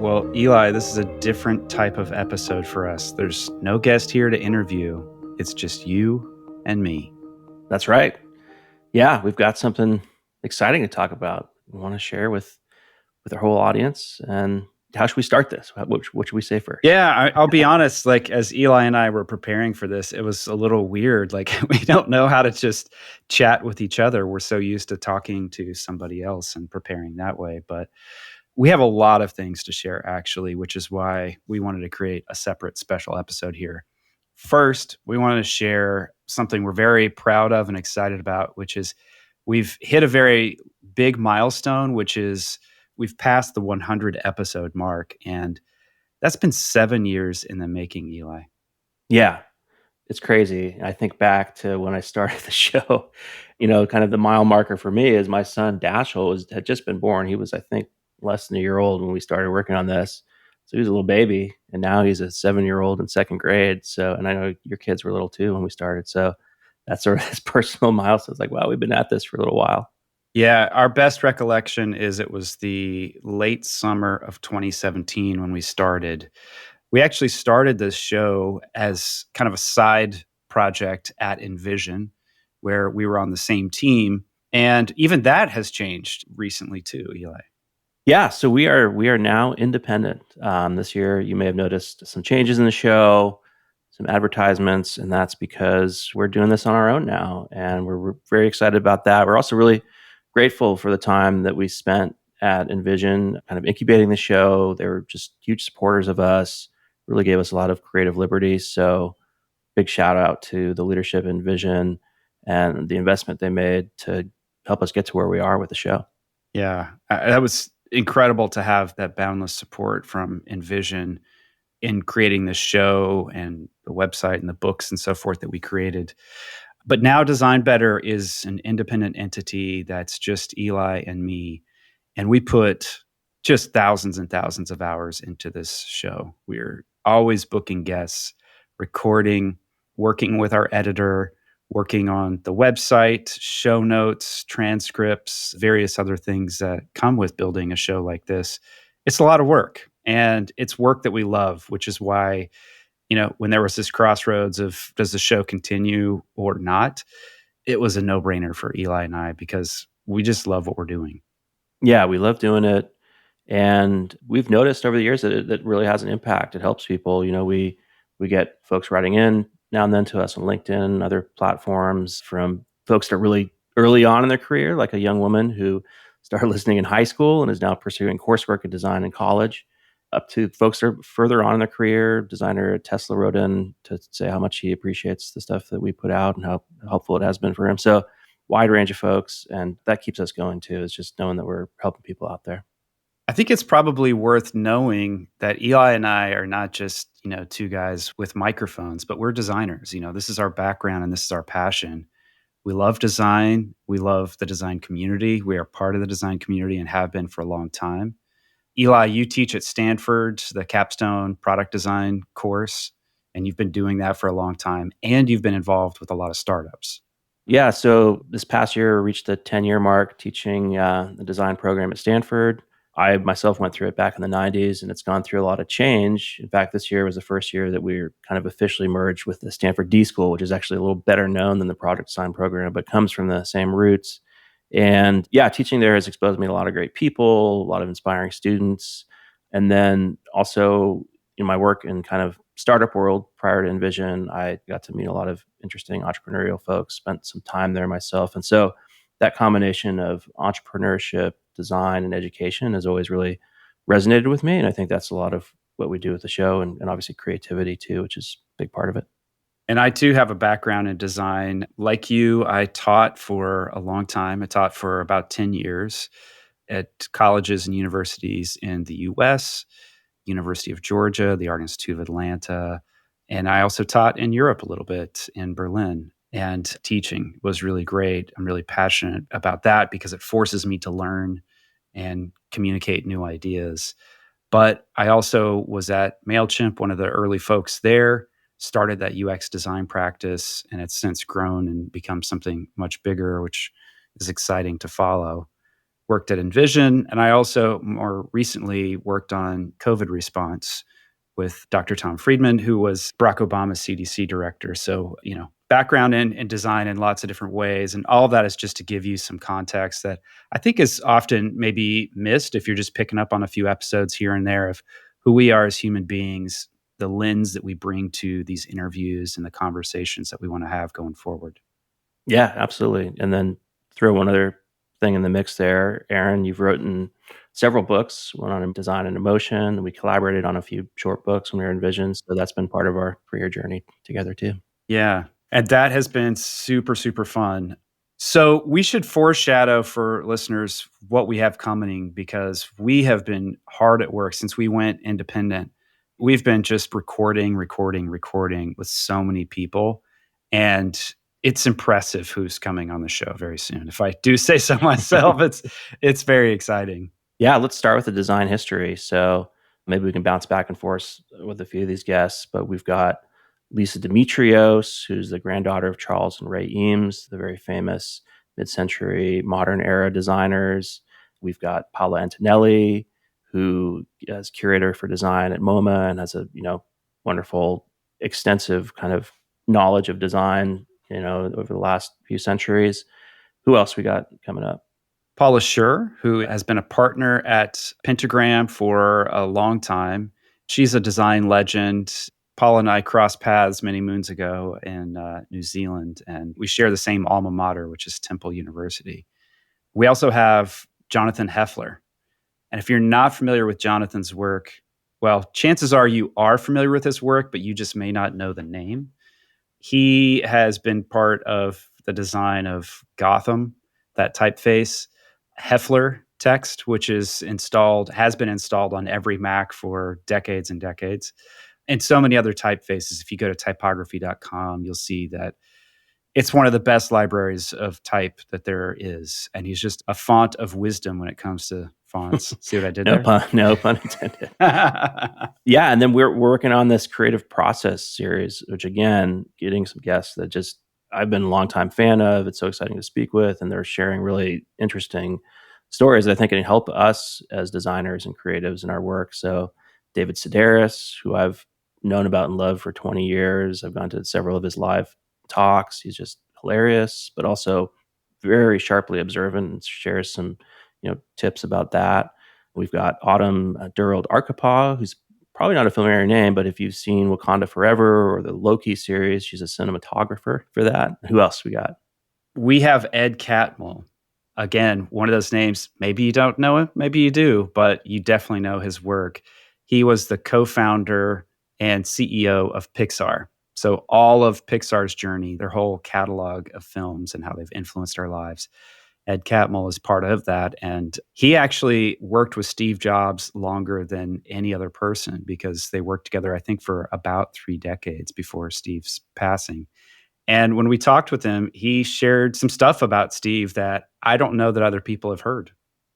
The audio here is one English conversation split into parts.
Well, Eli, this is a different type of episode for us. There's no guest here to interview. It's just you and me. That's right. Yeah, we've got something exciting to talk about. We want to share with our whole audience. And how should we start this? What should we say first? Yeah, I'll be honest. Like, as Eli and I were preparing for this, it was a little weird. Like, we don't know how to just chat with each other. We're so used to talking to somebody else and preparing that way. But we have a lot of things to share, actually, which is why we wanted to create a separate special episode here. First, we wanted to share something we're very proud of and excited about, which is we've hit a very big milestone, which is we've passed the 100 episode mark. And that's been 7 years in the making, Eli. Yeah, it's crazy. I think back to when I started the show, kind of the mile marker for me is my son Dashiell had just been born. He was, I think, less than a year old when we started working on this. So he was a little baby, and now he's a 7-year-old in second grade. So, and I know your kids were little too when we started. So that's sort of this personal milestone. It's like, wow, we've been at this for a little while. Yeah, our best recollection is it was the late summer of 2017 when we started. We actually started this show as kind of a side project at Envision, where we were on the same team. And even that has changed recently too, Eli. Yeah, so we are now independent. This year, you may have noticed some changes in the show, some advertisements, and that's because we're doing this on our own now, and we're very excited about that. We're also really grateful for the time that we spent at Envision, kind of incubating the show. They were just huge supporters of us, really gave us a lot of creative liberty. So, big shout out to the leadership in Envision and the investment they made to help us get to where we are with the show. Yeah, that was incredible to have that boundless support from Envision in creating this show and the website and the books and so forth that we created. But now Design Better is an independent entity that's just Eli and me. And we put just thousands and thousands of hours into this show. We're always booking guests, recording, working with our editor, working on the website, show notes, transcripts, various other things that come with building a show like this. It's a lot of work, and it's work that we love, which is why, when there was this crossroads of does the show continue or not, it was a no-brainer for Eli and I because we just love what we're doing. Yeah, we love doing it. And we've noticed over the years that it really has an impact. It helps people. We get folks writing in now and then to us on LinkedIn and other platforms from folks that are really early on in their career, like a young woman who started listening in high school and is now pursuing coursework in design in college, up to folks that are further on in their career. Designer at Tesla wrote in to say how much he appreciates the stuff that we put out and how helpful it has been for him. So wide range of folks, and that keeps us going too. Is just knowing that we're helping people out there. I think it's probably worth knowing that Eli and I are not just, two guys with microphones, but we're designers. This is our background and this is our passion. We love design. We love the design community. We are part of the design community and have been for a long time. Eli, you teach at Stanford, the capstone product design course, and you've been doing that for a long time. And you've been involved with a lot of startups. Yeah, so this past year reached the 10-year mark teaching the design program at Stanford. I myself went through it back in the 90s, and it's gone through a lot of change. In fact, this year was the first year that we were kind of officially merged with the Stanford D School, which is actually a little better known than the product design program, but comes from the same roots. And yeah, teaching there has exposed me to a lot of great people, a lot of inspiring students. And then also in my work in kind of startup world prior to Envision, I got to meet a lot of interesting entrepreneurial folks, spent some time there myself. And so that combination of entrepreneurship, design, and education has always really resonated with me. And I think that's a lot of what we do with the show, and obviously creativity too, which is a big part of it. And I too have a background in design. Like you, I taught for a long time. I taught for about 10 years at colleges and universities in the US, University of Georgia, the Art Institute of Atlanta. And I also taught in Europe a little bit in Berlin. And teaching was really great. I'm really passionate about that because it forces me to learn and communicate new ideas. But I also was at MailChimp, one of the early folks there, started that UX design practice, and it's since grown and become something much bigger, which is exciting to follow. worked at Envision, and I also more recently worked on COVID response with Dr. Tom Friedman, who was Barack Obama's CDC director. So, background in design in lots of different ways. And all of that is just to give you some context that I think is often maybe missed if you're just picking up on a few episodes here and there of who we are as human beings, the lens that we bring to these interviews and the conversations that we want to have going forward. Yeah, absolutely. And then throw one other thing in the mix there. Aaron, you've written several books, one on design and emotion. We collaborated on a few short books when we were in Vision. So that's been part of our career journey together too. Yeah. And that has been super, super fun. So we should foreshadow for listeners what we have coming because we have been hard at work since we went independent. We've been just recording with so many people. And it's impressive who's coming on the show very soon. If I do say so myself, it's very exciting. Yeah, let's start with the design history. So maybe we can bounce back and forth with a few of these guests, but we've got Lisa Demetrios, who's the granddaughter of Charles and Ray Eames, the very famous mid-century modern era designers. We've got Paola Antonelli, who is curator for design at MoMA and has a wonderful, extensive kind of knowledge of design, over the last few centuries. Who else we got coming up? Paula Schur, who has been a partner at Pentagram for a long time. She's a design legend. Paula and I crossed paths many moons ago in New Zealand, and we share the same alma mater, which is Temple University. We also have Jonathan Heffler. And if you're not familiar with Jonathan's work, well, chances are you are familiar with his work, but you just may not know the name. He has been part of the design of Gotham, that typeface, Heffler text, which has been installed on every Mac for decades and decades, and so many other typefaces. If you go to typography.com, you'll see that it's one of the best libraries of type that there is. And he's just a font of wisdom when it comes to fonts. See what I did there? No pun intended. Yeah, and then we're working on this creative process series, which again, getting some guests that just I've been a longtime fan of. It's so exciting to speak with, and they're sharing really interesting stories that I think can help us as designers and creatives in our work. So David Sedaris, who I've known about and loved for 20 years. I've gone to several of his live talks. He's just hilarious, but also very sharply observant and shares some, tips about that. We've got Autumn Durald Arkapaw, who's probably not a familiar name, but if you've seen Wakanda Forever or the Loki series, she's a cinematographer for that. Who else we got? We have Ed Catmull. Again, one of those names, maybe you don't know him, maybe you do, but you definitely know his work. He was the co-founder and CEO of Pixar. So all of Pixar's journey, their whole catalog of films and how they've influenced our lives. Ed Catmull is part of that. And he actually worked with Steve Jobs longer than any other person because they worked together, I think, for about 3 decades before Steve's passing. And when we talked with him, he shared some stuff about Steve that I don't know that other people have heard.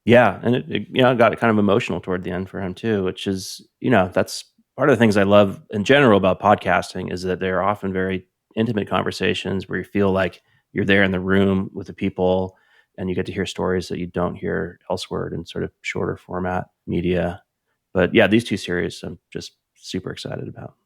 Yeah. And it got kind of emotional toward the end for him too, which is, that's part of the things I love in general about podcasting is that they're often very intimate conversations where you feel like you're there in the room with the people and you get to hear stories that you don't hear elsewhere in sort of shorter format media. But yeah, these 2 series I'm just super excited about.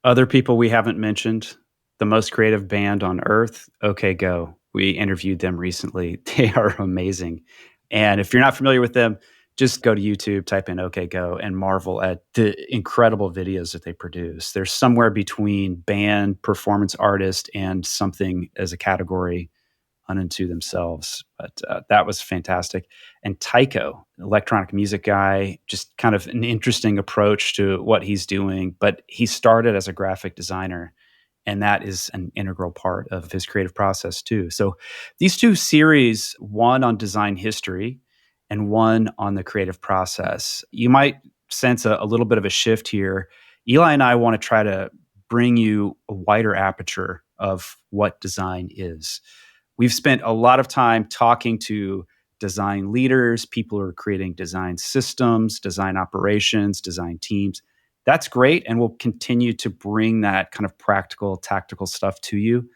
Other people we haven't mentioned, the most creative band on earth, OK Go. We interviewed them recently. They are amazing. And if you're not familiar with them, just go to YouTube, type in OK Go, and marvel at the incredible videos that they produce. They're somewhere between band, performance artist, and something as a category unto themselves. But that was fantastic. And Tycho, electronic music guy, just kind of an interesting approach to what he's doing. But he started as a graphic designer, and that is an integral part of his creative process too. So these 2 series, one on design history and one on the creative process, you might sense a little bit of a shift here. Eli and I want to try to bring you a wider aperture of what design is. We've spent a lot of time talking to design leaders, people who are creating design systems, design operations, design teams. That's great. And we'll continue to bring that kind of practical, tactical stuff to you.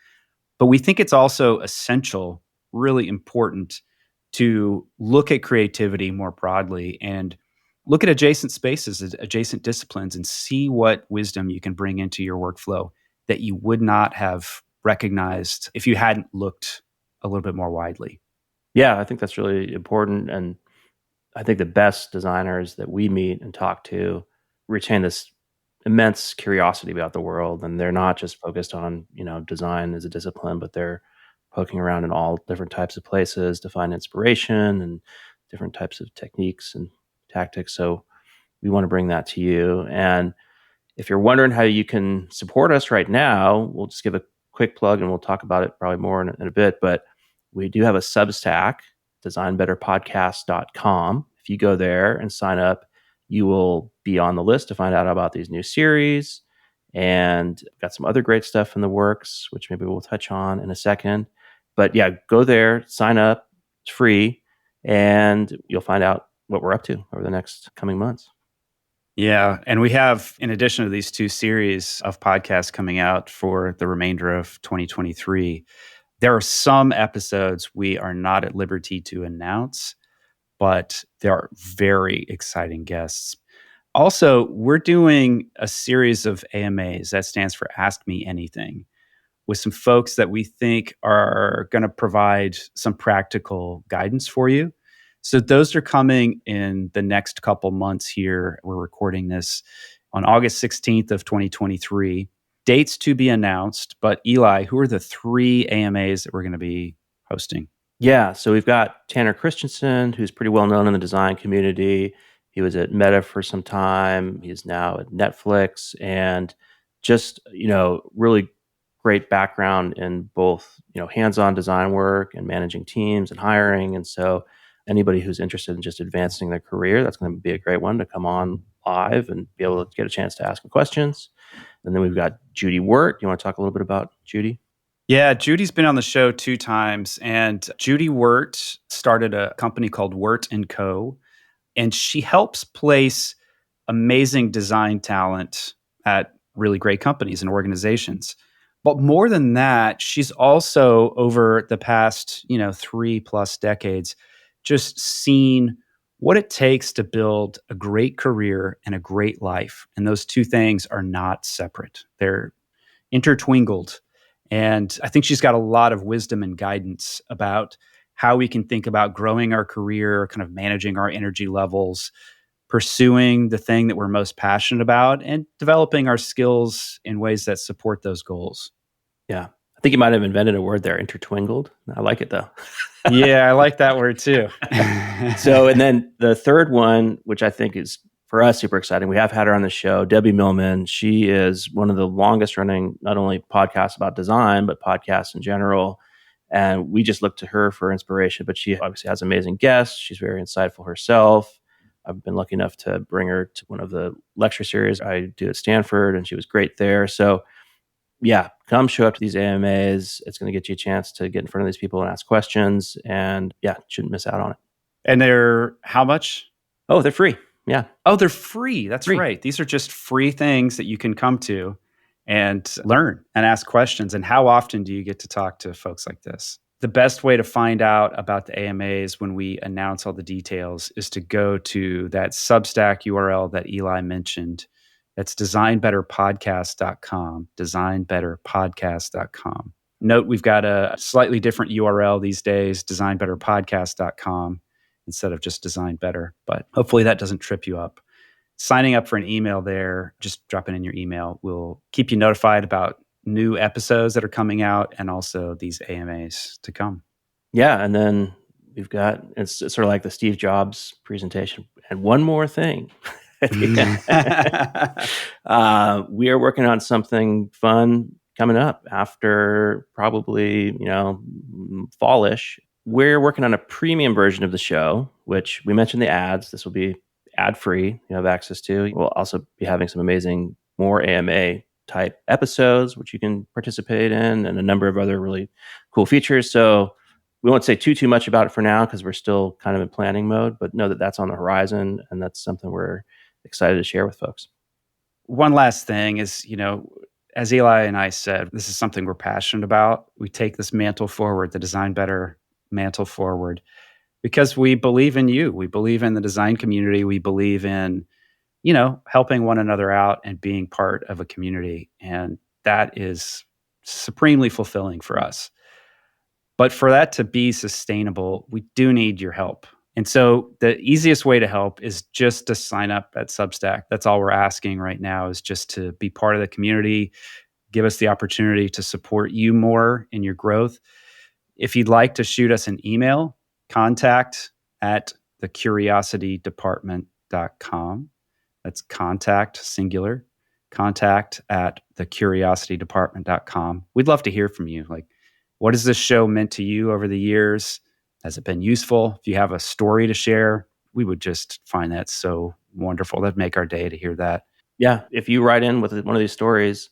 But we think it's also essential, really important to look at creativity more broadly and look at adjacent spaces, adjacent disciplines, and see what wisdom you can bring into your workflow that you would not have recognized if you hadn't looked a little bit more widely. Yeah, I think that's really important. And I think the best designers that we meet and talk to retain this immense curiosity about the world. And they're not just focused on, design as a discipline, but they're poking around in all different types of places to find inspiration and different types of techniques and tactics. So we want to bring that to you. And if you're wondering how you can support us right now, we'll just give a quick plug and we'll talk about it probably more in a bit. But we do have a Substack, designbetterpodcast.com. If you go there and sign up, you will be on the list to find out about these new series. And I've got some other great stuff in the works, which maybe we'll touch on in a second. But yeah, go there, sign up. It's free. And you'll find out what we're up to over the next coming months. Yeah. And we have, in addition to these 2 series of podcasts coming out for the remainder of 2023, there are some episodes we are not at liberty to announce, but there are very exciting guests. Also, we're doing a series of AMAs, that stands for Ask Me Anything, with some folks that we think are going to provide some practical guidance for you. So those are coming in the next couple months here. We're recording this on August 16th of 2023. Dates to be announced, but Eli, who are the 3 AMAs that we're going to be hosting? Yeah, so we've got Tanner Christensen, who's pretty well known in the design community. He was at Meta for some time. He's now at Netflix, and just, really great background in both, hands-on design work and managing teams and hiring. And so anybody who's interested in just advancing their career, that's going to be a great one to come on live and be able to get a chance to ask him questions. And then we've got Judy Wirt. You want to talk a little bit about Judy? Yeah, Judy's been on the show 2 times, and Judy Wirt started a company called Wirt & Co., and she helps place amazing design talent at really great companies and organizations. But more than that, she's also, over the past, 3+ decades, just seen what it takes to build a great career and a great life. And those 2 things are not separate. They're intertwined. And I think she's got a lot of wisdom and guidance about how we can think about growing our career, kind of managing our energy levels, pursuing the thing that we're most passionate about, and developing our skills in ways that support those goals. Yeah. I think you might have invented a word there, intertwined. I like it though. Yeah, I like that word too. So, and then the third one, which I think is for us super exciting, we have had her on the show, Debbie Millman. She is one of the longest running, not only podcasts about design, but podcasts in general. And we just look to her for inspiration, but she obviously has amazing guests. She's very insightful herself. I've been lucky enough to bring her to one of the lecture series I do at Stanford, and she was great there. So yeah, come show up to these AMAs. It's going to get you a chance to get in front of these people and ask questions. And yeah, shouldn't miss out on it. And they're how much? Oh, they're free. Yeah. Oh, they're free. That's Free. right. These are just free things that you can come to and learn and ask questions. And how often do you get to talk to folks like this? The best way to find out about the AMAs when we announce all the details is to go to that Substack URL that Eli mentioned. That's designbetterpodcast.com, designbetterpodcast.com. Note we've got a slightly different URL these days, designbetterpodcast.com, instead of just Design Better. But hopefully that doesn't trip you up. Signing up for an email there, just drop it in your email, will keep you notified about new episodes that are coming out and also these AMAs to come. Yeah. And then we've got, it's sort of like the Steve Jobs presentation. And one more thing. We are working on something fun coming up after probably, fallish. We're working on a premium version of the show, which we mentioned the ads. This will be ad free. You have access to. We'll also be having some amazing more AMA type episodes, which you can participate in, and a number of other really cool features. So we won't say too much about it for now because we're still kind of in planning mode, but know that that's on the horizon, and that's something we're excited to share with folks. One last thing is, as Eli and I said, this is something we're passionate about. We take this mantle forward, the Design Better mantle forward. because we believe in you. We believe in the design community. We believe in, helping one another out and being part of a community. And that is supremely fulfilling for us. But for that to be sustainable, we do need your help. And so the easiest way to help is just to sign up at Substack. That's all we're asking right now, is just to be part of the community, give us the opportunity to support you more in your growth. If you'd like to shoot us an email, contact at thecuriositydepartment.com. That's contact, singular, contact at thecuriositydepartment.com. We'd love to hear from you. Like, what has this show meant to you over the years? Has it been useful? If you have a story to share, we would just find that so wonderful. That'd make our day to hear that. Yeah, if you write in with one of these stories,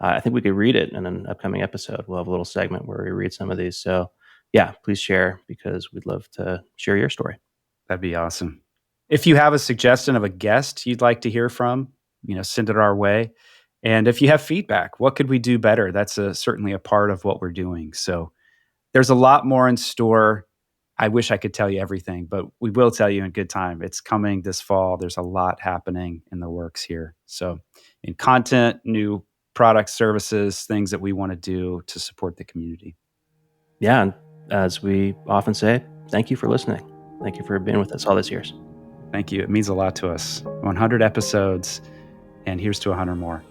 I think we could read it in an upcoming episode. We'll have a little segment where we read some of these. So yeah, please share, because we'd love to share your story. That'd be awesome. If you have a suggestion of a guest you'd like to hear from, send it our way. And if you have feedback, what could we do better? That's certainly a part of what we're doing. So there's a lot more in store. I wish I could tell you everything, but we will tell you in good time. It's coming this fall. There's a lot happening in the works here. So in content, new products, services, things that we want to do to support the community. Yeah, and as we often say, thank you for listening. Thank you for being with us all these years. Thank you. It means a lot to us. 100 episodes, and here's to 100 more.